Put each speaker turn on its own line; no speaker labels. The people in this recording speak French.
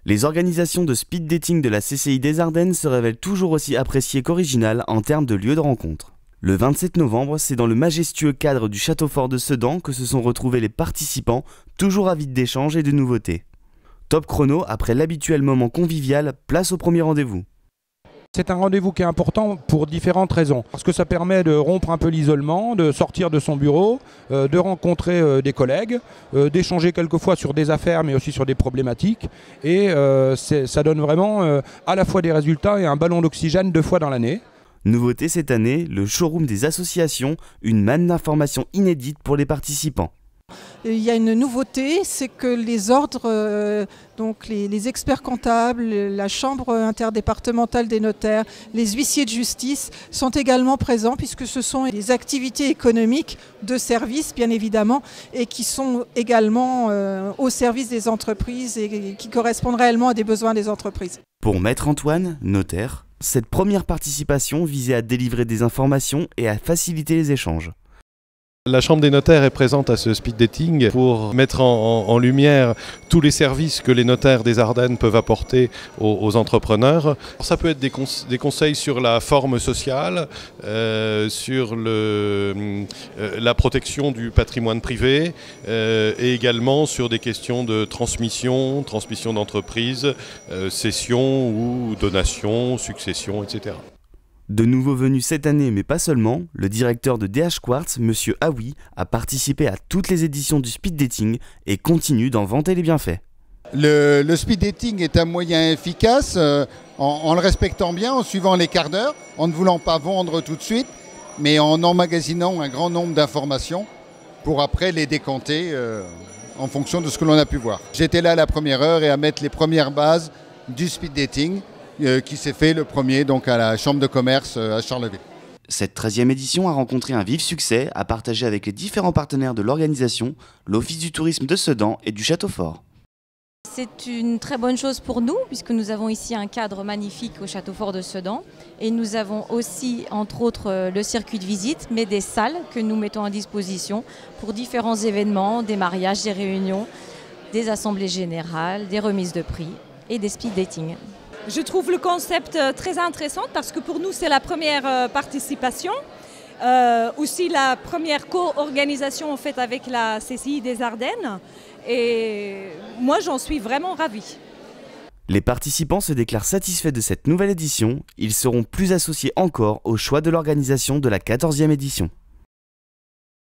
Les organisations de speed dating de la CCI des Ardennes se révèlent toujours aussi appréciées qu'originales en termes de lieu de rencontre. Le 27 novembre, c'est dans le majestueux cadre du château fort de Sedan que se sont retrouvés les participants, toujours avides d'échanges et de nouveautés. Top chrono, après l'habituel moment convivial, place au premier rendez-vous.
C'est un rendez-vous qui est important pour différentes raisons. Parce que ça permet de rompre un peu l'isolement, de sortir de son bureau, de rencontrer des collègues, d'échanger quelquefois sur des affaires mais aussi sur des problématiques. Et ça donne vraiment à la fois des résultats et un ballon d'oxygène 2 fois dans l'année.
Nouveauté cette année, le showroom des associations, une manne d'informations inédite pour les participants.
Il y a une nouveauté, c'est que les ordres, donc les experts comptables, la chambre interdépartementale des notaires, les huissiers de justice sont également présents puisque ce sont des activités économiques de service bien évidemment et qui sont également au service des entreprises et qui correspondent réellement à des besoins des entreprises.
Pour Maître Antoine, notaire, cette première participation visait à délivrer des informations et à faciliter les échanges.
La Chambre des notaires est présente à ce speed dating pour mettre en lumière tous les services que les notaires des Ardennes peuvent apporter aux entrepreneurs. Ça peut être des conseils sur la forme sociale, sur la protection du patrimoine privé et également sur des questions de transmission d'entreprise, cession ou donation, succession, etc.
De nouveau venu cette année, mais pas seulement, le directeur de DH Quartz, M. Aoui, a participé à toutes les éditions du speed dating et continue d'en vanter les bienfaits.
Le speed dating est un moyen efficace en le respectant bien, en suivant les quarts d'heure, en ne voulant pas vendre tout de suite, mais en emmagasinant un grand nombre d'informations pour après les décanter en fonction de ce que l'on a pu voir. J'étais là à la première heure et à mettre les premières bases du speed dating. Qui s'est fait le premier donc à la Chambre de commerce à Charleville.
Cette 13e édition a rencontré un vif succès à partager avec les différents partenaires de l'organisation, l'Office du tourisme de Sedan et du Château Fort.
C'est une très bonne chose pour nous puisque nous avons ici un cadre magnifique au Château Fort de Sedan et nous avons aussi entre autres le circuit de visite mais des salles que nous mettons à disposition pour différents événements, des mariages, des réunions, des assemblées générales, des remises de prix et des speed dating.
Je trouve le concept très intéressant parce que pour nous c'est la première participation, aussi la première co-organisation en fait avec la CCI des Ardennes et moi j'en suis vraiment ravie.
Les participants se déclarent satisfaits de cette nouvelle édition, ils seront plus associés encore au choix de l'organisation de la 14e édition.